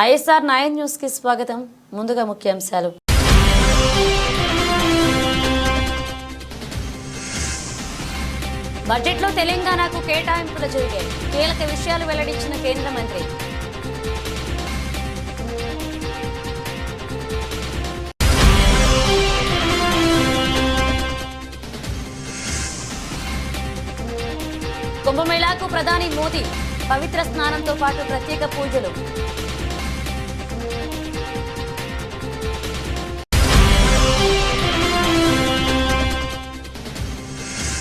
ISR 9 news కి స్వాగతం. ముందుగా ముఖ్యాంశాలు. బడ్జెట్లో తెలంగాణకు కేటాయింపులు జరిగాయి. కీలక విషయాలు వెల్లడించిన కేంద్ర మంత్రి. కుంభమేళాకు ప్రధాని మోదీ పవిత్ర స్నానంతో పాటు ప్రత్యేక పూజలు.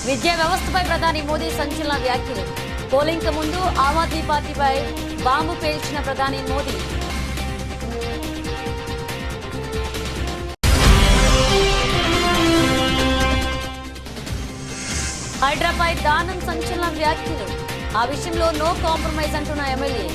విద్యా వ్యవస్థపై ప్రధాని మోదీ సంచలన వ్యాఖ్యలు. పోలింగ్ ముందు ఆమ్ ఆద్మీ పార్టీపై బాంబు పేల్చిన ప్రధాని మోదీ. హైడ్రాపై దానం సంచలన వ్యాఖ్యలు. ఆ విషయంలో నో కాంప్రమైజ్ అంటున్న MLA.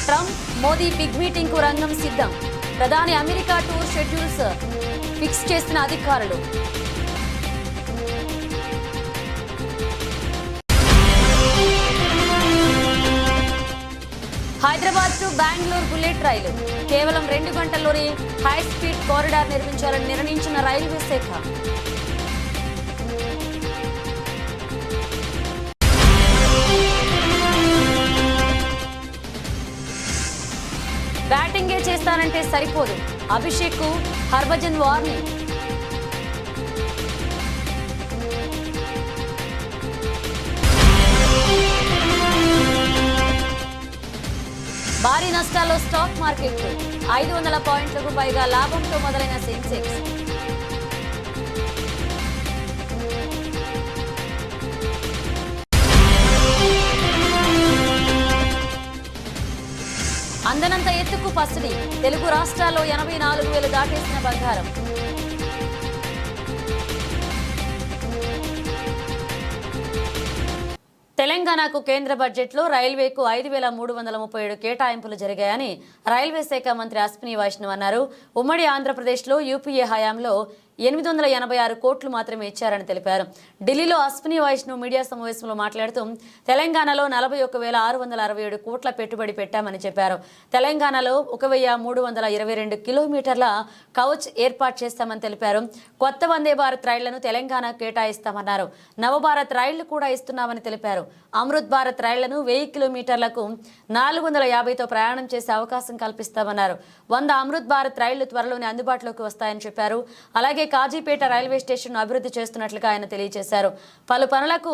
Trump Modi big meeting కు రంగం సిద్ధం. ప్రధాని అమెరికా టూర్ షెడ్యూల్స్ ఫిక్స్ చేసిన అధికారులు. హైదరాబాద్ టు బెంగళూరు బుల్లెట్ రైలు కేవలం 2 గంటల్లోనే హై స్పీడ్ కారిడార్ నిర్మించాలని నిర్ణయించిన రైల్వే శాఖ. బ్యాటింగే చేస్తానంటే సరిపోదు, అభిషేక్ కు హర్భజన్ వార్నింగ్. భారీ నష్టాల్లో స్టాక్ మార్కెట్. 500 పాయింట్లకు పైగా లాభంతో మొదలైన సెన్సెక్స్. అందనంత ఎత్తుకు పసిడి. తెలుగు రాష్ట్రాల్లో 84,000 దాటేసిన బంగారం. తెలంగాణకు కేంద్ర బడ్జెట్లో రైల్వేకు 5,337 కేటాయింపులు జరిగాయని రైల్వే శాఖ మంత్రి అశ్విని వైష్ణవ్ అన్నారు. ఉమ్మడి ఆంధ్రప్రదేశ్లో యూపీఏ హయాంలో 886 కోట్లు మాత్రమే ఇచ్చారని తెలిపారు. ఢిల్లీలో అశ్విని వైష్ణవ్ మీడియా సమావేశంలో మాట్లాడుతూ తెలంగాణలో 41,667 కోట్ల పెట్టుబడి పెట్టామని చెప్పారు. తెలంగాణలో 1,322 కిలోమీటర్ల కవచ్ ఏర్పాటు చేస్తామని తెలిపారు. కొత్త వందే భారత్ రైళ్లను తెలంగాణ కేటాయిస్తామన్నారు. నవభారత్ రైళ్లు కూడా ఇస్తున్నామని తెలిపారు. అమృత్ భారత్ రైళ్లను 1000 కిలోమీటర్లకు 450తో ప్రయాణం చేసే అవకాశం కల్పిస్తామన్నారు. 100 అమృత్ భారత్ రైళ్లు త్వరలోనే అందుబాటులోకి వస్తాయని చెప్పారు. అలాగే కాజీపేట రైల్వే స్టేషన్ అభివృద్ధి చేస్తున్నట్లుగా ఆయన తెలియజేశారు. పలు పనులకు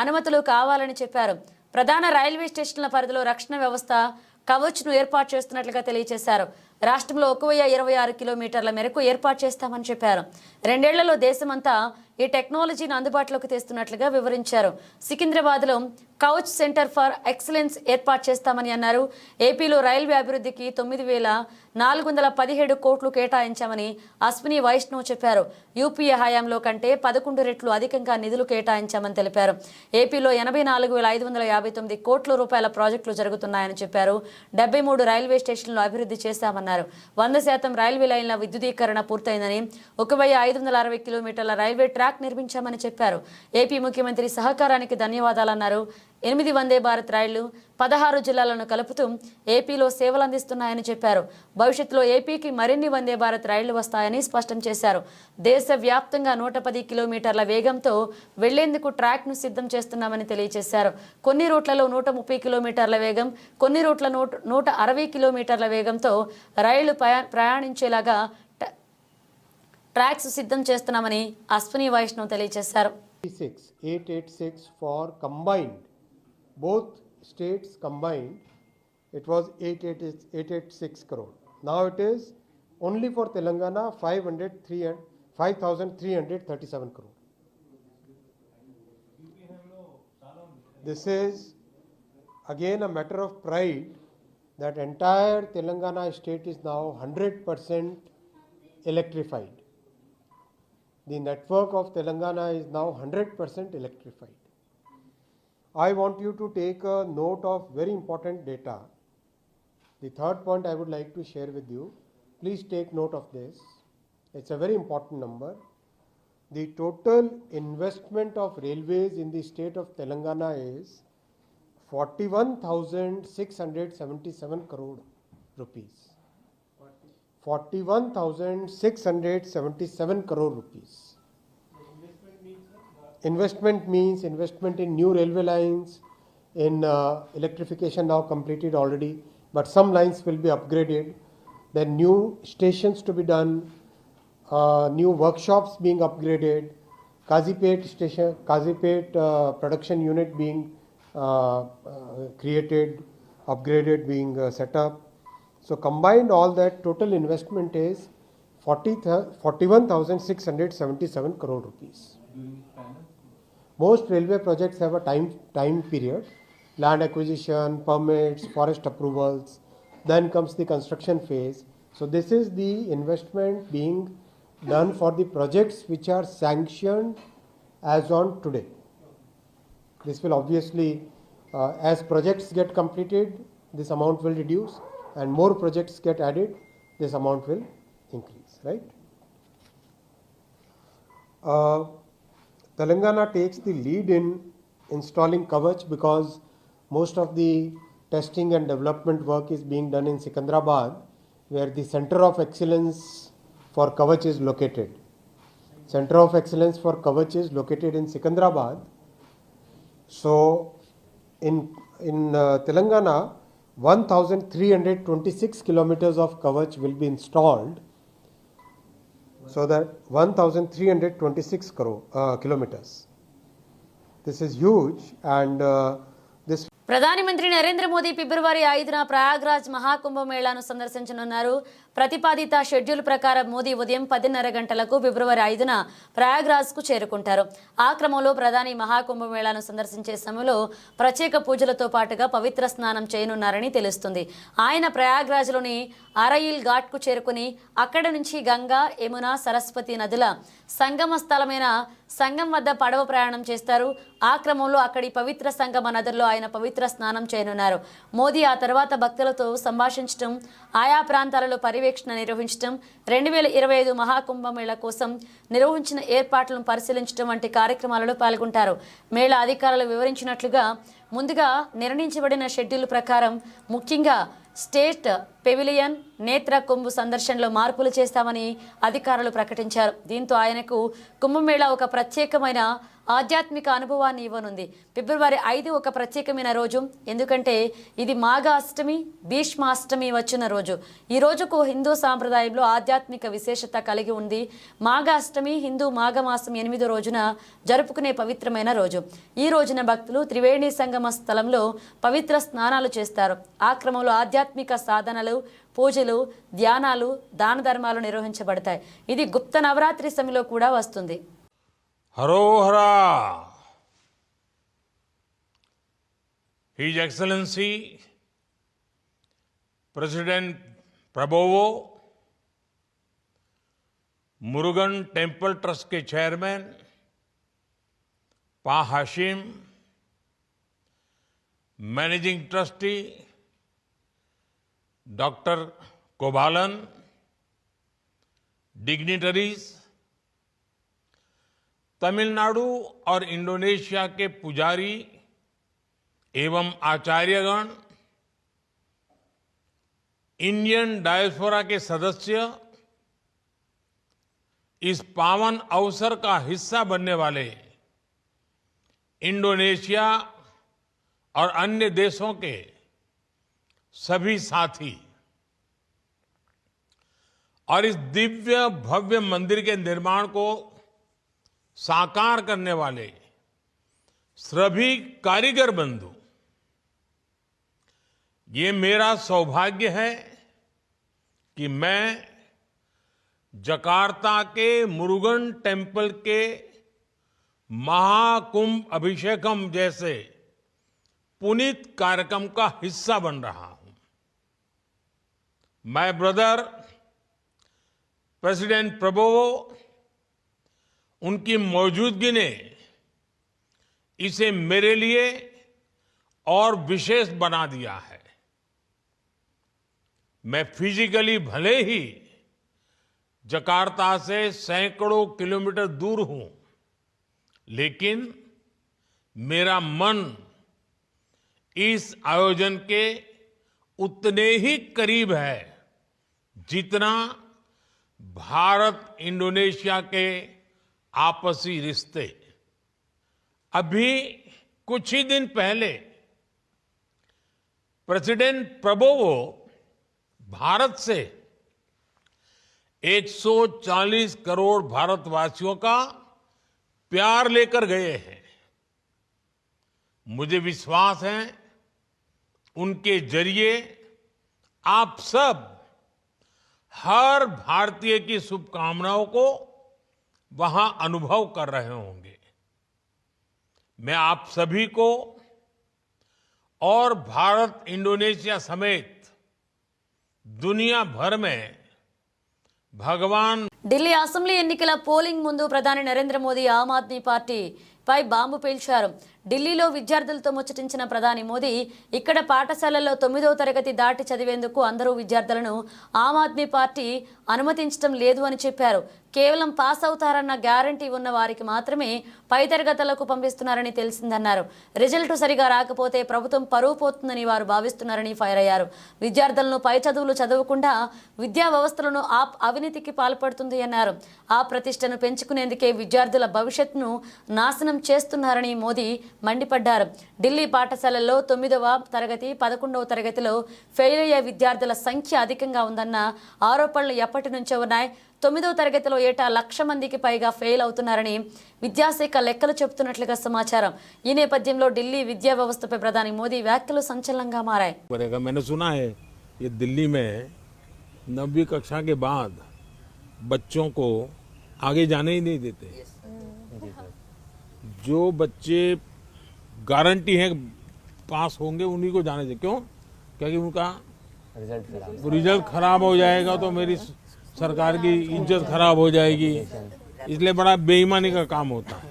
అనుమతులు కావాలని చెప్పారు. ప్రధాన రైల్వే స్టేషన్ల పరిధిలో రక్షణ వ్యవస్థ కవచ్ను ఏర్పాటు చేస్తున్నట్లుగా తెలియజేశారు. రాష్ట్రంలో 1,026 కిలోమీటర్ల మేరకు ఏర్పాటు చేస్తామని చెప్పారు. 2 ఏళ్లలో దేశమంతా ఈ టెక్నాలజీని అందుబాటులోకి తెస్తున్నట్లుగా వివరించారు. సికింద్రాబాద్లో కవచ్ సెంటర్ ఫర్ ఎక్సలెన్స్ ఏర్పాటు చేస్తామని అన్నారు. ఏపీలో రైల్వే అభివృద్ధికి 9,417 కోట్లు కేటాయించామని అశ్విని వైష్ణవ్ చెప్పారు. యూపీఏ హయాంలో కంటే 11 రెట్లు అధికంగా నిధులు కేటాయించామని తెలిపారు. ఏపీలో 84,559 కోట్ల రూపాయల ప్రాజెక్టులు జరుగుతున్నాయని చెప్పారు. 73 రైల్వే స్టేషన్లు అభివృద్ధి చేశామన్నారు. 100% రైల్వే లైన్ల విద్యుదీకరణ పూర్తయిందని, 1,560 కిలోమీటర్ల రైల్వే ట్రాక్ నిర్మించామని చెప్పారు. ఏపీ ముఖ్యమంత్రి సహకారానికి ధన్యవాదాలన్నారు. 8 వందే భారత్ రైళ్లు 16 జిల్లాలను కలుపుతూ ఏపీలో సేవలు అందిస్తున్నాయని చెప్పారు. భవిష్యత్తులో ఏపీకి మరిన్ని వందే భారత్ రైళ్లు వస్తాయని స్పష్టం చేశారు. దేశవ్యాప్తంగా 110 కిలోమీటర్ల వేగంతో వెళ్లేందుకు ట్రాక్ను సిద్ధం చేస్తున్నామని తెలియజేశారు. కొన్ని రూట్లలో 130 కిలోమీటర్ల వేగం, కొన్ని రూట్ల 160 కిలోమీటర్ల వేగంతో రైళ్లు ప్రయాణించేలాగా ట్రాక్స్ సిద్ధం చేస్తున్నామని అశ్విని వైష్ణవ్ తెలియజేశారు. 886 for combined, both states combined, it was 886 crore. Now it is only for Telangana 5,337 crore. This is again a matter of pride that entire Telangana state is now 100% electrified. The network of Telangana is now 100% electrified. I want you to take a note of very important data. The third point I would like to share with you, please take note of this. It's a very important number. the total investment of railways in the state of Telangana is 41,677 crore rupees. 41,677 crore rupees. Investment means investment in new railway lines, in electrification now completed already, but some lines will be upgraded, then new stations to be done, new workshops being upgraded, Kazipet station, Kazipet production unit being created, upgraded, being set up. So combined all that total investment is 41,677 crore rupees. Most railway projects have a time period, land acquisition, permits, forest approvals, then comes the construction phase. So this is the investment being done for the projects which are sanctioned as on today. This will obviously, as projects get completed, this amount will reduce, and more projects get added, this amount will increase, right? Telangana takes the lead in installing Kavach because most of the testing and development work is being done in Secunderabad, where the Center of Excellence for Kavach is located. Center of Excellence for Kavach is located in Secunderabad. So in Telangana, 1,326 kilometers of Kavach will be installed. So that 1,326 kilometers. This is huge, and this. ప్రధాని మంత్రి నరేంద్ర మోదీ ఫిబ్రవరి 5న ప్రయాగ్రాజ్ మహాకుంభమేళాను సందర్శించనున్నారు. ప్రతిపాదిత schedule ప్రకారం మోదీ ఉదయం 10:30 గంటలకు ఫిబ్రవరి 5న ప్రయాగ్రాజ్కు చేరుకుంటారు. ఆ క్రమంలో ప్రధాని మహాకుంభమేళాను సందర్శించే సమయంలో ప్రత్యేక పూజలతో పాటుగా పవిత్ర స్నానం చేయనున్నారని తెలుస్తుంది. ఆయన ప్రయాగ్రాజ్లోని అరయిల్ ఘాట్కు చేరుకుని అక్కడి నుంచి గంగా, యమున, సరస్వతి నదుల సంగమ స్థలమైన సంగం వద్ద పడవ ప్రయాణం చేస్తారు. ఆ క్రమంలో అక్కడి పవిత్ర సంగమ నదుల్లో ఆయన పవిత్ర స్నానం చేయనున్నారు. మోదీ ఆ తర్వాత భక్తులతో సంభాషించడం, ఆయా ప్రాంతాలలో పర్యవేక్షణ నిర్వహించడం, 2025 మహాకుంభమేళా కోసం నిర్వహించిన ఏర్పాట్లను పరిశీలించడం వంటి కార్యక్రమాలలో పాల్గొంటారు. మేళా అధికారులు వివరించినట్లుగా ముందుగా నిర్ణయించబడిన షెడ్యూల్ ప్రకారం ముఖ్యంగా స్టేట్ పెవిలియన్, నేత్ర కుంభ్ సందర్శనలో మార్పులు చేస్తామని అధికారులు ప్రకటించారు. దీంతో ఆయనకు కుంభమేళా ఒక ప్రత్యేకమైన ఆధ్యాత్మిక అనుభవాన్ని ఇవ్వనుంది. ఫిబ్రవరి 5 ఒక ప్రత్యేకమైన రోజు, ఎందుకంటే ఇది మాఘ అష్టమి, భీష్మాష్టమి వచ్చిన రోజు. ఈ రోజుకు హిందూ సాంప్రదాయంలో ఆధ్యాత్మిక విశేషత కలిగి ఉంది. మాఘ అష్టమి హిందూ మాఘమాసం 8వ రోజున జరుపుకునే పవిత్రమైన రోజు. ఈ రోజున భక్తులు త్రివేణి సంగమ స్థలంలో పవిత్ర స్నానాలు చేస్తారు. ఆ క్రమంలో ఆధ్యాత్మిక సాధనలు, పూజలు, ధ్యానాలు, దాన ధర్మాలు నిర్వహించబడతాయి. ఇది గుప్త నవరాత్రి సమయంలో కూడా వస్తుంది. Harohara His Excellency President Prabowo, Murugan temple trust के chairman Pa Hashim, managing trustee doctor Kobalan, dignitaries, Tamil Nadu और इंडोनेशिया के पुजारी एवं आचार्यगण, इंडियन डायस्पोरा के सदस्य, इस पावन अवसर का हिस्सा बनने वाले इंडोनेशिया और अन्य देशों के सभी साथी और इस दिव्य भव्य मंदिर के निर्माण को साकार करने वाले सभी कारीगर बंधु, ये मेरा सौभाग्य है कि मैं जकार्ता के मुरुगन टेम्पल के महाकुंभ अभिषेकम जैसे पुनीत कार्यक्रम का हिस्सा बन रहा हूं. माय ब्रदर प्रेसिडेंट प्रबोवो, उनकी मौजूदगी ने इसे मेरे लिए और विशेष बना दिया है. मैं फिजिकली भले ही जकार्ता से सैकड़ों किलोमीटर दूर हूं, लेकिन मेरा मन इस आयोजन के उतने ही करीब है जितना भारत इंडोनेशिया के आपसी रिश्ते। अभी कुछ ही दिन पहले प्रेसिडेंट प्रबोवो भारत से 140 करोड़ भारतवासियों का प्यार लेकर गए हैं। मुझे विश्वास है उनके जरिए आप सब हर भारतीय की शुभकामनाओं को वहां अनुभव कर रहे होंगे। मैं आप सभी को और भारत इंडोनेशिया समेत दुनिया भर में भगवान ఢిల్లీ అసెంబ్లీ ఎన్నికల పోలింగ్ ముందు ప్రధాని నరేంద్ర మోదీ ఆమ్ ఆద్మీ పార్టీపై బాంబు పేల్చారు. ఢిల్లీలో విద్యార్థులతో ముచ్చటించిన ప్రధాని మోదీ ఇక్కడ పాఠశాలల్లో 9వ తరగతి దాటి చదివేందుకు అందరూ విద్యార్థులను ఆమ్ ఆద్మీ పార్టీ అనుమతించడం లేదు అని చెప్పారు. కేవలం పాస్ అవుతారన్న గ్యారంటీ ఉన్న వారికి మాత్రమే పై తరగతులకు పంపిస్తున్నారని తెలిసిందన్నారు. రిజల్ట్ సరిగా రాకపోతే ప్రభుత్వం పరువు పోతుందని వారు భావిస్తున్నారని ఫైర్ అయ్యారు. విద్యార్థులను పై చదువులు చదవకుండా విద్యా వ్యవస్థలను ఆప్ అవినీతికి పాల్పడుతుంది అన్నారు. ఆ ప్రతిష్టను పెంచుకునేందుకే విద్యార్థుల భవిష్యత్తును నాశనం చేస్తున్నారని మోదీ మండిపడ్డారు. ఢిల్లీ పాఠశాలల్లో 9వ తరగతి 11వ తరగతిలో ఫెయిల్ అయ్యే విద్యార్థుల సంఖ్య అధికంగా ఉందన్న ఆరోపణలు ఎప్పటి నుంచో ఉన్నాయి. 9వ తరగతిలో ఏటా 1,00,000 మందికి పైగా ఫెయిల్ అవుతున్నారని విద్యాశాఖ లెక్కలు చెబుతున్నట్లుగా సమాచారం. ఈ నేపథ్యంలో ఢిల్లీ విద్యా వ్యవస్థపై ప్రధాని మోదీ వ్యాఖ్యలు సంచలనంగా మారాయి. मैंने सुना है ये दिल्ली में 9वीं कक्षा के बाद बच्चों को आगे जाने ही नहीं देते। जो बच्चे गारंटी है पास होंगे उन्हीं को जाने दें। क्यों? क्योंकि उनका रिजल्ट खराब हो जाएगा तो मेरी सरकार की इज्जत खराब हो जाएगी, इसलिए बड़ा बेईमानी का काम होता है।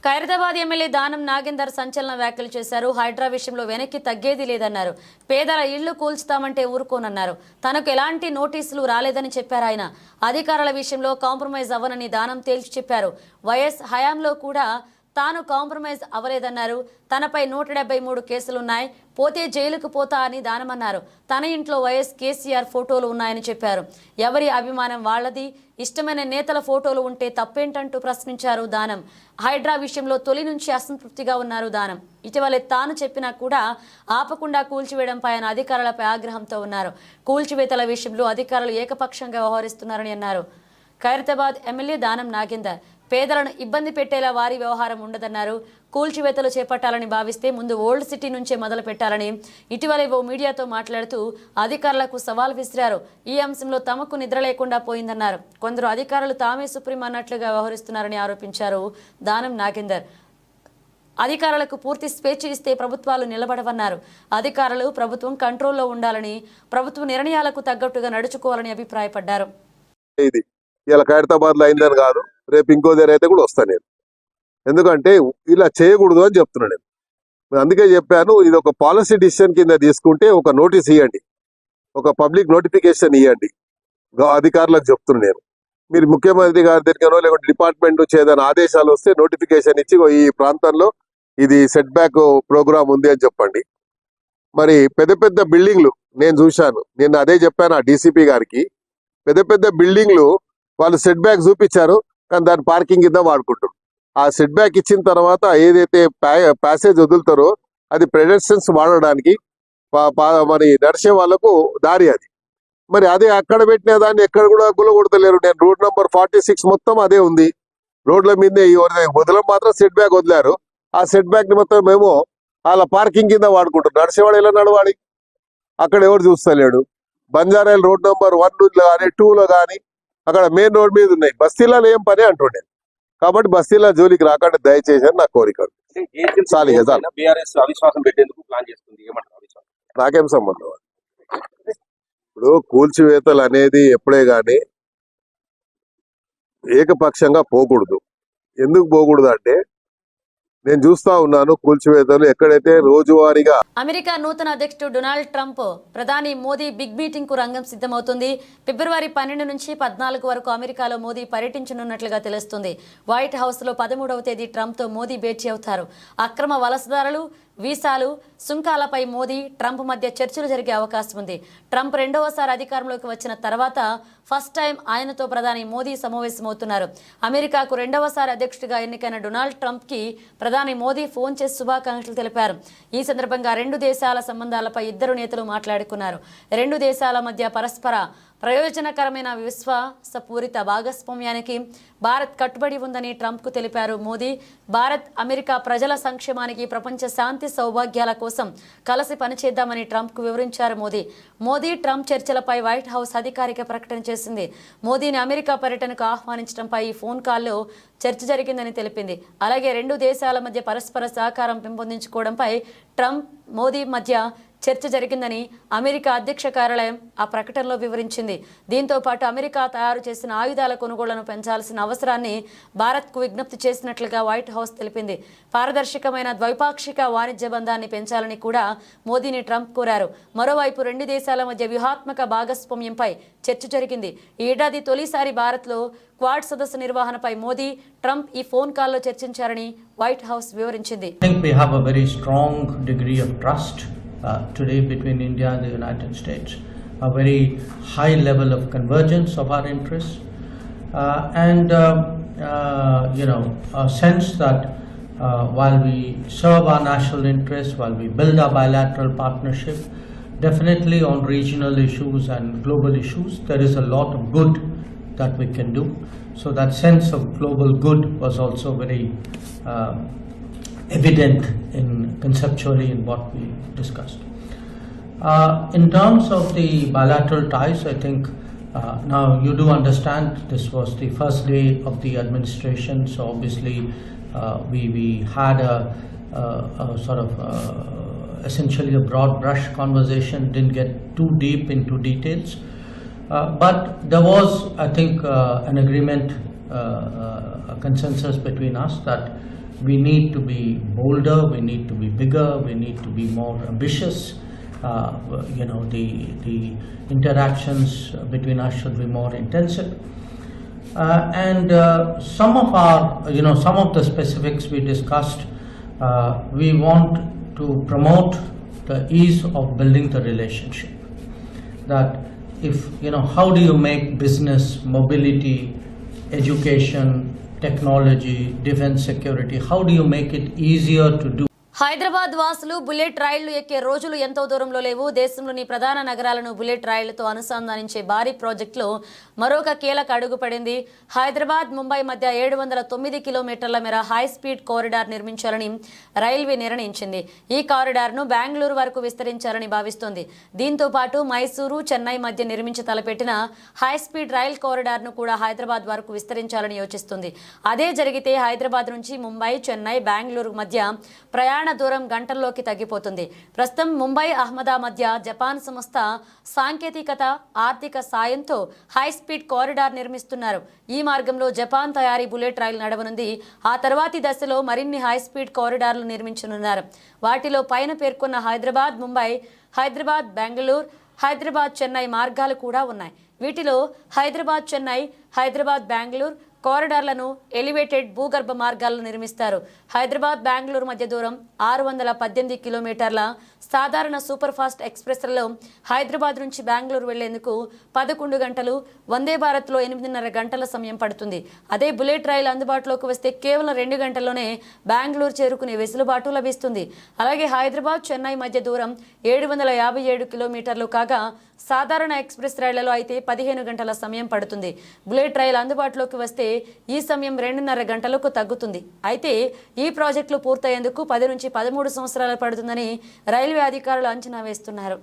ఖైరతాబాద్ ఎమ్మెల్యే దానం నాగేందర్ సంచలన వ్యాఖ్యలు చేశారు. హైడ్రా విషయంలో వెనక్కి తగ్గేది లేదన్నారు. పేదల ఇళ్లు కూల్చుతామంటే ఊరుకోనన్నారు. తనకు ఎలాంటి నోటీసులు రాలేదని చెప్పారు ఆయన. అధికారుల విషయంలో కాంప్రమైజ్ అవ్వనని దానం తేల్చి చెప్పారు. వైఎస్ హయాంలో కూడా తాను కాంప్రమైజ్ అవ్వలేదన్నారు. తనపై 173 కేసులున్నాయి, పోతే జైలుకు పోతా అని దానమన్నారు. తన ఇంట్లో వైఎస్ కేసీఆర్ ఫోటోలు ఉన్నాయని చెప్పారు. ఎవరి అభిమానం వాళ్లది, ఇష్టమైన నేతల ఫోటోలు ఉంటే తప్పేంటంటూ ప్రశ్నించారు దానం. హైడ్రా విషయంలో తొలి నుంచి అసంతృప్తిగా ఉన్నారు దానం. ఇటీవలే తాను చెప్పినా కూడా ఆపకుండా కూల్చివేయడంపై ఆయన అధికారులపై ఆగ్రహంతో ఉన్నారు. కూల్చివేతల విషయంలో అధికారులు ఏకపక్షంగా వ్యవహరిస్తున్నారని అన్నారు. ఖైరతాబాద్ ఎమ్మెల్యే దానం నాగేందర్ పేదలను ఇబ్బంది పెట్టేలా వారి వ్యవహారం ఉండదన్నారు. కూల్చివేతలు చేపట్టాలని భావిస్తే ముందు ఓల్డ్ సిటీ నుంచే మొదలు పెట్టాలని ఇటీవలే ఓ మీడియాతో మాట్లాడుతూ అధికారులకు సవాల్ విసిరారు. ఈ అంశంలో తమకు నిద్ర లేకుండా పోయిందన్నారు. కొందరు అధికారులు తామే సుప్రీం అన్నట్లుగా వ్యవహరిస్తున్నారని ఆరోపించారు దానం నాగేందర్. అధికారులకు పూర్తి స్వేచ్ఛ ఇస్తే ప్రభుత్వాలు నిలబడవన్నారు. అధికారులు ప్రభుత్వం కంట్రోల్లో ఉండాలని, ప్రభుత్వ నిర్ణయాలకు తగ్గట్టుగా నడుచుకోవాలని అభిప్రాయపడ్డారు. ఇలా ఖైరతాబాద్ లో అయిందని కాదు, రేపు ఇంకో దగ్గర అయితే కూడా వస్తాను నేను. ఎందుకంటే ఇలా చేయకూడదు అని చెప్తున్నాను నేను. అందుకే చెప్పాను, ఇది ఒక పాలసీ డిసిషన్ కింద తీసుకుంటే ఒక నోటీస్ ఇవ్వండి, ఒక పబ్లిక్ నోటిఫికేషన్ ఇవ్వండి అధికారులకు చెప్తున్నాను నేను. మీరు ముఖ్యమంత్రి గారి దగ్గరనో లేకుంటే డిపార్ట్మెంట్ నుంచి ఏదైనా ఆదేశాలు వస్తే నోటిఫికేషన్ ఇచ్చి ఈ ప్రాంతంలో ఇది సెట్ బ్యాక్ ప్రోగ్రామ్ ఉంది అని చెప్పండి. మరి పెద్ద పెద్ద బిల్డింగ్లు నేను చూశాను, నేను అదే చెప్పాను ఆ డీసీపీ గారికి. పెద్ద పెద్ద బిల్డింగ్లు వాళ్ళు సెట్ బ్యాక్ చూపించారు, కానీ దాని పార్కింగ్ కింద వాడుకుంటారు. ఆ సెట్ బ్యాక్ ఇచ్చిన తర్వాత ఏదైతే ప్యాసేజ్ వదులుతారో అది పెడెస్ట్రియన్స్ వాడడానికి మరి నడిచే వాళ్ళకు దారి అది. మరి అదే అక్కడ పెట్టిన దాన్ని ఎక్కడ కూడా గులగొడతలేరు. నేను రోడ్ నంబర్ 46 మొత్తం అదే ఉంది. రోడ్ల మీదే వదలం మాత్రం సెట్ బ్యాక్ వదిలారు. ఆ సెట్ బ్యాక్ ని మొత్తం మేము వాళ్ళ పార్కింగ్ కింద వాడుకుంటారు. నడిచేవాడు ఎలా నడవాలి, అక్కడ ఎవరు చూస్తలేడు. బంజారాయిల్ రోడ్ నంబర్ 1 కానీ 2లో కానీ అక్కడ మెయిన్ రోడ్ మీద ఉన్నాయి. బస్తీలలో ఏం పని అంటుండే. కాబట్టి బస్తీల జోలికి రాకుండా దయచేసి నా కోరిక. నాకేం సంబంధం. ఇప్పుడు కూల్చివేతలు అనేది ఎప్పుడే గాని ఏకపక్షంగా పోకూడదు. ఎందుకు పోకూడదు అంటే నేను చూస్తా ఉన్నాను కూల్చివేతలు ఎక్కడైతే రోజువారీగా. అమెరికా నూతన అధ్యక్షుడు డొనాల్డ్ ట్రంప్ ప్రధాని మోదీ బిగ్ మీటింగ్ కు రంగం సిద్ధమవుతుంది. ఫిబ్రవరి 12 నుంచి 14 వరకు అమెరికాలో మోదీ పర్యటించనున్నట్లుగా తెలుస్తుంది. వైట్ హౌస్ లో 13వ తేదీ ట్రంప్ తో మోదీ భేటీ అవుతారు. అక్రమ వలసదారులు, వీసాలు, సుంకాలపై మోదీ, ట్రంప్ మధ్య చర్చలు జరిగే అవకాశం ఉంది. ట్రంప్ రెండవసారి అధికారంలోకి వచ్చిన తర్వాత ఫస్ట్ టైం ఆయనతో ప్రధాని మోదీ సమావేశమవుతున్నారు. అమెరికాకు రెండవసారి అధ్యక్షుడిగా ఎన్నికైన డొనాల్డ్ ట్రంప్ కి ప్రధాని మోదీ ఫోన్ చేసి శుభాకాంక్షలు తెలిపారు. ఈ సందర్భంగా రెండు దేశాల సంబంధాలపై ఇద్దరు నేతలు మాట్లాడుకున్నారు. రెండు దేశాల మధ్య పరస్పర ప్రయోజనకరమైన విశ్వాసపూరిత భాగస్వామ్యానికి భారత్ కట్టుబడి ఉందని ట్రంప్కు తెలిపారు మోదీ. భారత్, అమెరికా ప్రజల సంక్షేమానికి, ప్రపంచ శాంతి సౌభాగ్యాల కోసం కలిసి పనిచేద్దామని ట్రంప్కు వివరించారు మోదీ. ట్రంప్ చర్చలపై వైట్ హౌస్ అధికారిక ప్రకటన చేసింది. మోదీని అమెరికా పర్యటనకు ఆహ్వానించడంపై ఈ ఫోన్ కాల్లో చర్చ జరిగిందని తెలిపింది. అలాగే రెండు దేశాల మధ్య పరస్పర సహకారం పెంపొందించుకోవడంపై ట్రంప్, మోదీ మధ్య చర్చ జరిగిందని అమెరికా అధ్యక్ష కార్యాలయం ఆ ప్రకటనలో వివరించింది. దీంతో పాటు అమెరికా తయారు చేసిన ఆయుధాల కొనుగోళ్లను పెంచాల్సిన అవసరాన్ని భారత్కు విజ్ఞప్తి చేసినట్లుగా వైట్ హౌస్ తెలిపింది. పారదర్శకమైన ద్వైపాక్షిక వాణిజ్య బంధాన్ని పెంచాలని కూడా మోదీని ట్రంప్ కోరారు. మరోవైపు రెండు దేశాల మధ్య వ్యూహాత్మక భాగస్వామ్యంపై చర్చ జరిగింది. ఈ ఏడాది తొలిసారి భారత్లో క్వాడ్ సదస్సు నిర్వహణపై మోదీ, ట్రంప్ ఈ ఫోన్ కాల్లో చర్చించారని వైట్ హౌస్ వివరించింది. Today between India and the United States, a very high level of convergence of our interests, and a sense that while we serve our national interests, while we build our bilateral partnership, definitely on regional issues and global issues, there is a lot of good that we can do. So that sense of global good was also very evident conceptually in what we discussed. In terms of the bilateral ties, I think now you do understand this was the first day of the administration, so obviously we had a sort of essentially a broad brush conversation, didn't get too deep into details, but there was, I think, an agreement, a consensus between us that we need to be bolder, we need to be bigger, we need to be more ambitious. The interactions between us should be more intensive. And some of the specifics we discussed, we want to promote the ease of building the relationship. That how do you make business, mobility, education, technology, defense, security, how do you make it easier to do? Hyderabad వాసులు bullet రైళ్లు ఎక్కే రోజులు ఎంతో దూరంలో లేవు. దేశంలోని ప్రధాన నగరాలను బుల్లెట్ రైళ్లతో అనుసంధానించే భారీ ప్రాజెక్టులో మరొక కీలక అడుగు పడింది. హైదరాబాద్, ముంబై మధ్య 709 కిలోమీటర్ల మేర హై స్పీడ్ కారిడార్ నిర్మించాలని రైల్వే నిర్ణయించింది. ఈ కారిడార్ను బెంగళూరు వరకు విస్తరించాలని భావిస్తోంది. దీంతో పాటు మైసూరు, చెన్నై మధ్య నిర్మించి తలపెట్టిన హై స్పీడ్ రైల్ కారిడార్ను కూడా హైదరాబాద్ వరకు విస్తరించాలని యోచిస్తుంది. అదే జరిగితే హైదరాబాద్ నుంచి ముంబై, చెన్నై, బెంగళూరు మధ్య ప్రయాణ దూరం గంటల్లోకి తగ్గిపోతుంది. ప్రస్తుతం ముంబై, అహ్మదాబాద్ మధ్య జపాన్ సంస్థ సాంకేతికత, ఆర్థిక సాయంతో హై స్పీడ్ కారిడార్ నిర్మిస్తున్నారు. ఈ మార్గంలో జపాన్ తయారీ బుల్లెట్ రైలు నడవనుంది. ఆ తర్వాతి దశలో మరిన్ని హై స్పీడ్ కారిడార్లు నిర్మించనున్నారు. వాటిలో పైన పేర్కొన్న హైదరాబాద్, ముంబై, హైదరాబాద్, బెంగళూరు, హైదరాబాద్, చెన్నై మార్గాలు కూడా ఉన్నాయి. వీటిలో హైదరాబాద్, చెన్నై, హైదరాబాద్, బెంగళూరు కారిడార్లను ఎలివేటెడ్ భూగర్భ మార్గాలను నిర్మిస్తారు. హైదరాబాద్, బెంగళూరు మధ్య దూరం 618 కిలోమీటర్ల. సాధారణ సూపర్ ఫాస్ట్ ఎక్స్ప్రెస్లలో హైదరాబాద్ నుంచి బెంగళూరు వెళ్లేందుకు 11 గంటలు, వందే భారత్లో 8.5 గంటల సమయం పడుతుంది. అదే బుల్లెట్ రైలు అందుబాటులోకి వస్తే కేవలం 2 గంటల్లోనే బెంగళూరు చేరుకునే వెసులుబాటు లభిస్తుంది. అలాగే హైదరాబాద్, చెన్నై మధ్య దూరం 757 కిలోమీటర్లు కాగా సాధారణ ఎక్స్ప్రెస్ రైళ్లలో అయితే 15 గంటల సమయం పడుతుంది. బుల్లెట్ రైలు అందుబాటులోకి వస్తే ఈ సమయం 2.5 గంటలకు తగ్గుతుంది. అయితే ఈ ప్రాజెక్టులు పూర్తయ్యేందుకు 10 నుంచి 13 సంవత్సరాలు పడుతుందని రైల్వే అధికారులు అంచనా వేస్తున్నారు.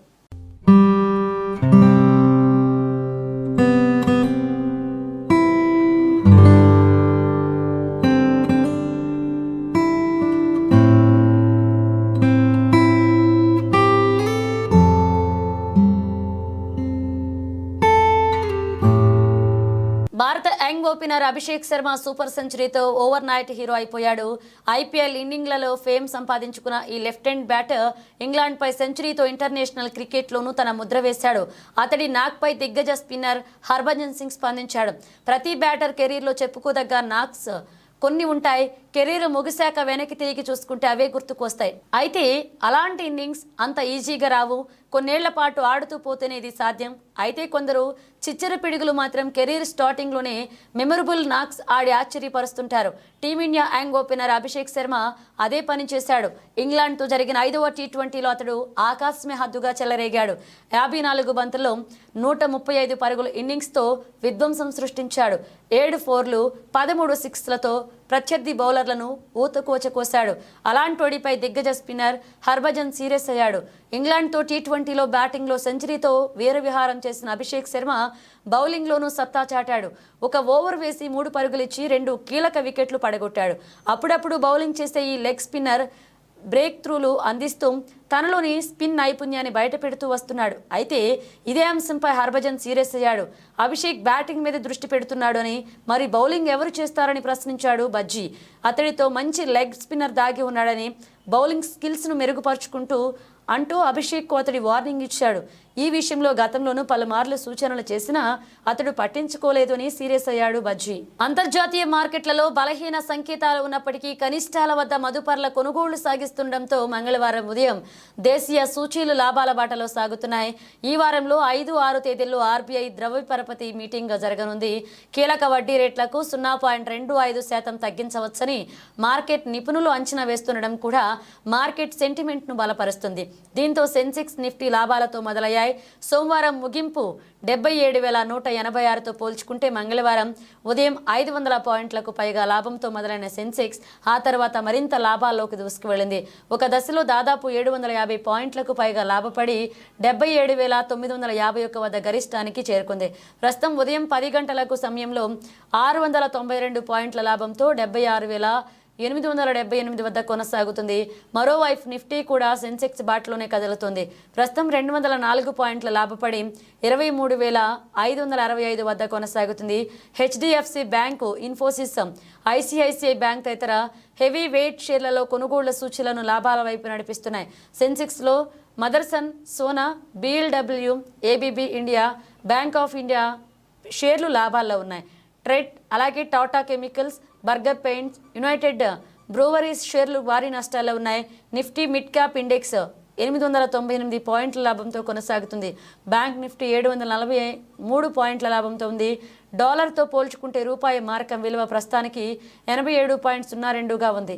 భారత young opener Abhishek Sharma super సెంచరీతో ఓవర్ నైట్ హీరో అయిపోయాడు. ఐపీఎల్ ఇన్నింగ్లలో ఫేమ్ సంపాదించుకున్న ఈ లెఫ్ట్ హ్యాండ్ బ్యాటర్ ఇంగ్లాండ్పై సెంచరీతో ఇంటర్నేషనల్ క్రికెట్లోనూ తన ముద్ర వేశాడు. అతడి నాక్పై దిగ్గజ స్పిన్నర్ హర్భజన్ సింగ్ స్పందించాడు. ప్రతి బ్యాటర్ కెరీర్లో చెప్పుకోదగ్గ నాక్స్ కొన్ని ఉంటాయి. కెరీర్ ముగిశాక వెనక్కి తిరిగి చూసుకుంటే అవే గుర్తుకు వస్తాయి. అయితే అలాంటి ఇన్నింగ్స్ అంత ఈజీగా రావు. కొన్నేళ్ల పాటు ఆడుతూ పోతేనే ఇది సాధ్యం. అయితే కొందరు చిచ్చర పిడుగులు మాత్రం కెరీర్ స్టార్టింగ్లోనే మెమరబుల్ నాక్స్ ఆడి ఆశ్చర్యపరుస్తుంటారు. Team India young opener Abhishek Sharma అదే పని చేశాడు. ఇంగ్లాండ్తో జరిగిన 5వ టీ20లో అతడు ఆకాశమే హద్దుగా చెలరేగాడు. 54 బంతుల్లో 135 పరుగుల ఇన్నింగ్స్తో విధ్వంసం సృష్టించాడు. 7 4లు 13 6లతో ప్రత్యర్థి బౌలర్లను ఊతకోచ కోశాడు. అలాంటోడిపై దిగ్గజ స్పిన్నర్ హర్భజన్ సీరియస్ అయ్యాడు. ఇంగ్లాండ్తో టీ20లో బ్యాటింగ్లో సెంచరీతో వీరవిహారం చేసిన అభిషేక్ శర్మ బౌలింగ్లోనూ సత్తా చాటాడు. ఒక ఓవర్ వేసి 3 పరుగులిచ్చి 2 కీలక వికెట్లు పడగొట్టాడు. అప్పుడప్పుడు బౌలింగ్ చేసే ఈ లెగ్ స్పిన్నర్ బ్రేక్ త్రూలు అందిస్తూ తనలోని స్పిన్ నైపుణ్యాన్ని బయటపెడుతూ వస్తున్నాడు. అయితే ఇదే అంశంపై హర్భజన్ సీరియస్ అయ్యాడు. అభిషేక్ బ్యాటింగ్ మీద దృష్టి పెడుతున్నాడు అని, మరి బౌలింగ్ ఎవరు చేస్తారని ప్రశ్నించాడు బజ్జీ. అతడితో మంచి లెగ్ స్పిన్నర్ దాగి ఉన్నాడని, బౌలింగ్ స్కిల్స్ను మెరుగుపరుచుకుంటూ అంటూ అభిషేక్కు అతడి వార్నింగ్ ఇచ్చాడు. ఈ విషయంలో గతంలోనూ పలుమార్లు సూచనలు చేసినా అతడు పట్టించుకోలేదు అని సీరియస్ అయ్యాడు బజ్జీ. అంతర్జాతీయ మార్కెట్లలో బలహీన సంకేతాలు ఉన్నప్పటికీ కనిష్టాల వద్ద మదుపర్ల కొనుగోళ్లు సాగిస్తుండటంతో మంగళవారం ఉదయం దేశీయ సూచీలు లాభాల బాటలో సాగుతున్నాయి. ఈ వారంలో 5, 6 తేదీల్లో ఆర్బీఐ ద్రవ్య పరపతి మీటింగ్ జరగనుంది. కీలక వడ్డీ రేట్లకు 0.25% తగ్గించవచ్చని మార్కెట్ నిపుణులు అంచనా వేస్తుండడం కూడా మార్కెట్ సెంటిమెంట్ను బలపరుస్తుంది. దీంతో సెన్సెక్స్, నిఫ్టీ లాభాలతో మొదలయ్యాయి. సోమవారం ముగింపు 77,186తో పోల్చుకుంటే మంగళవారం ఉదయం 500 పాయింట్లకు పైగా లాభంతో మొదలైన సెన్సెక్స్ ఆ తర్వాత మరింత లాభాల్లోకి దూసుకువెళ్లింది. ఒక దశలో దాదాపు 750 పాయింట్లకు పైగా లాభపడి 77,951 వద్ద గరిష్టానికి చేరుకుంది. ప్రస్తుతం ఉదయం 10 గంటలకు సమయంలో 692 పాయింట్ల లాభంతో 76,878 వద్ద కొనసాగుతుంది. మరోవైపు నిఫ్టీ కూడా సెన్సెక్స్ బాటలోనే కదులుతుంది. ప్రస్తుతం 204 పాయింట్ల లాభపడి 23,565 వద్ద కొనసాగుతుంది. HDFC bank, Infosys, ICICI bank తదితర హెవీ వెయిట్ షేర్లలో కొనుగోళ్ల సూచీలను లాభాల వైపు నడిపిస్తున్నాయి. సెన్సెక్స్లో Motherson, Sona, BLW, ABB India, bank of India షేర్లు లాభాల్లో ఉన్నాయి. ట్రెడ్, అలాగే Tata chemicals, Berger paints, United Breweries షేర్లు భారీ నష్టాల్లో ఉన్నాయి. నిఫ్టీ మిడ్ క్యాప్ ఇండెక్స్ 898 పాయింట్ల లాభంతో కొనసాగుతుంది. బ్యాంక్ నిఫ్టీ 743 పాయింట్ల లాభంతో ఉంది. డాలర్తో పోల్చుకుంటే రూపాయి మారకం విలువ ప్రస్తుతానికి 87.02గా ఉంది.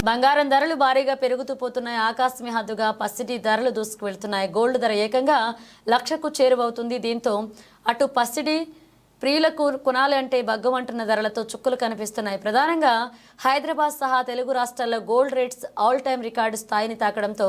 బంగారం ధరలు భారీగా పెరుగుతూ పోతున్నాయి. ఆకాశమే హద్దుగా పసిడి ధరలు దూసుకు వెళ్తున్నాయి. గోల్డ్ ధర ఏకంగా 1,00,000కు చేరువవుతుంది. దీంతో అటు పసిడి ప్రియులకు కొనాలి అంటే బగ్గమంటున్న ధరలతో చుక్కలు కనిపిస్తున్నాయి. ప్రధానంగా హైదరాబాద్ సహా తెలుగు రాష్ట్రాల్లో gold rates all time record స్థాయిని తాకడంతో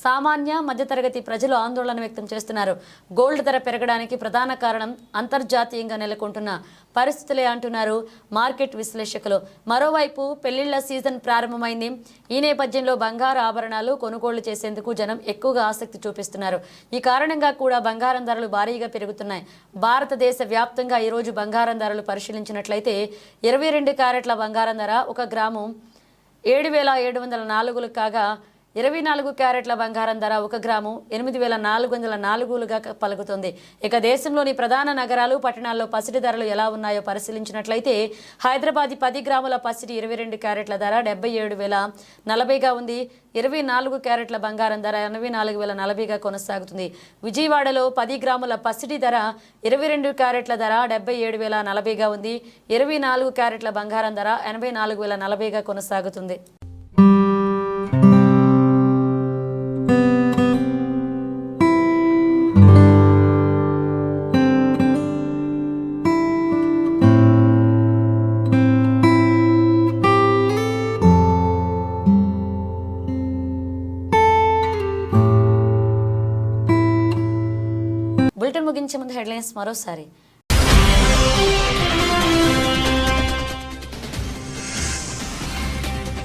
సామాన్య మధ్యతరగతి ప్రజలు ఆందోళన వ్యక్తం చేస్తున్నారు. గోల్డ్ ధర పెరగడానికి ప్రధాన కారణం అంతర్జాతీయంగా నెలకొంటున్న పరిస్థితులే అంటున్నారు మార్కెట్ విశ్లేషకులు. మరోవైపు పెళ్లిళ్ల సీజన్ ప్రారంభమైంది. ఈ నేపథ్యంలో బంగారు ఆభరణాలు కొనుగోళ్లు చేసేందుకు జనం ఎక్కువగా ఆసక్తి చూపిస్తున్నారు. ఈ కారణంగా కూడా బంగారం ధరలు భారీగా పెరుగుతున్నాయి. భారతదేశ వ్యాప్తంగా ఈరోజు బంగారం ధరలు పరిశీలించినట్లయితే 22 క్యారెట్ల బంగారం ధర 1 గ్రాము 7,704 కాగా 24 క్యారెట్ల బంగారం ధర 1 గ్రాము 8,404గా పలుకుతుంది. ఇక దేశంలోని ప్రధాన నగరాలు, పట్టణాల్లో పసిడి ధరలు ఎలా ఉన్నాయో పరిశీలించినట్లయితే హైదరాబాద్ 10 గ్రాముల పసిడి 22 క్యారెట్ల ధర 77,040గా ఉంది. 24 క్యారెట్ల బంగారం ధర 84,040గా కొనసాగుతుంది. విజయవాడలో 10 గ్రాముల పసిడి ధర 22 క్యారెట్ల ధర 77,040గా ఉంది. 24 క్యారెట్ల బంగారం ధర 84,040గా కొనసాగుతుంది. బులెటిన్ ముగించే ముందు హెడ్లైన్స్ మరోసారి.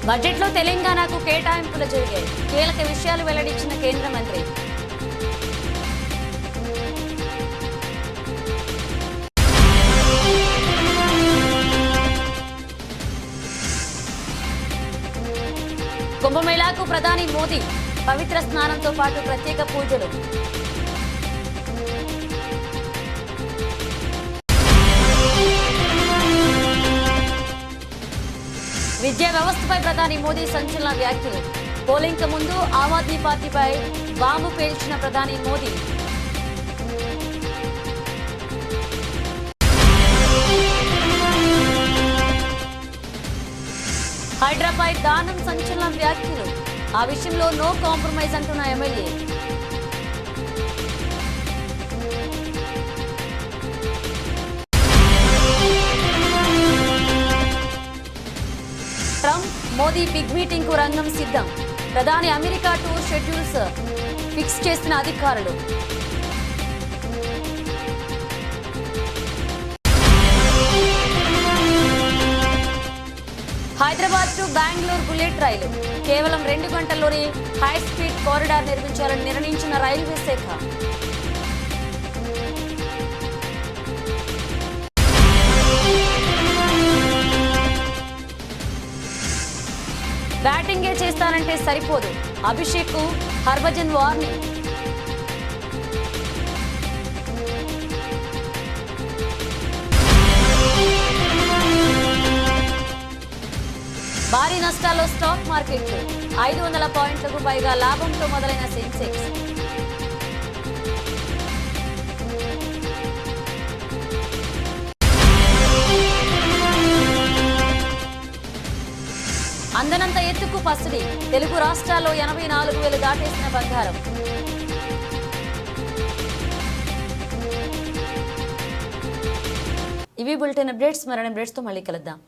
బడ్జెట్లో తెలంగాణకు కేటాయింపులు జరిగాయి. కీలక విషయాలు వెల్లడించిన కేంద్ర మంత్రి. కుంభమేళాకు ప్రధాని మోదీ పవిత్ర స్నానంతో పాటు ప్రత్యేక పూజలు. విద్యా వ్యవస్థపై ప్రధాని మోదీ సంచలన వ్యాఖ్యలు. పోలింగ్ కు ముందు ఆమ్ ఆద్మీ పార్టీపై బాంబు పేల్చిన ప్రధాని మోదీ. హైడ్రాపై దానం సంచలన వ్యాఖ్యలు. ఆ విషయంలో నో కాంప్రమైజ్ అంటున్న MLA. Trump Modi big meeting కు రంగం సిద్ధం. ప్రధాని అమెరికా టూర్ షెడ్యూల్స్ ఫిక్స్ చేసిన అధికారులు. హైదరాబాద్ టు బెంగళూరు బుల్లెట్ రైలు కేవలం 2 గంటల్లోనే హై స్పీడ్ కారిడార్ నిర్మించాలని నిర్ణయించిన రైల్వే శాఖ. బ్యాటింగే చేస్తానంటే సరిపోదు, అభిషేక్ కు హర్భజన్ వార్నింగ్. భారీ నష్టాల్లో స్టాక్ మార్కెట్లు. 500 పాయింట్లకు పైగా లాభంతో మొదలైన సెన్సెక్స్. అందనంత ఎత్తుకు పసిడి. తెలుగు రాష్ట్రాల్లో 84,000 దాటేసిన బంగారం. ఇవి బులెటిన్ అప్డేట్స్. మరిన్ని అప్డేట్స్తో మళ్ళీ కలుద్దాం.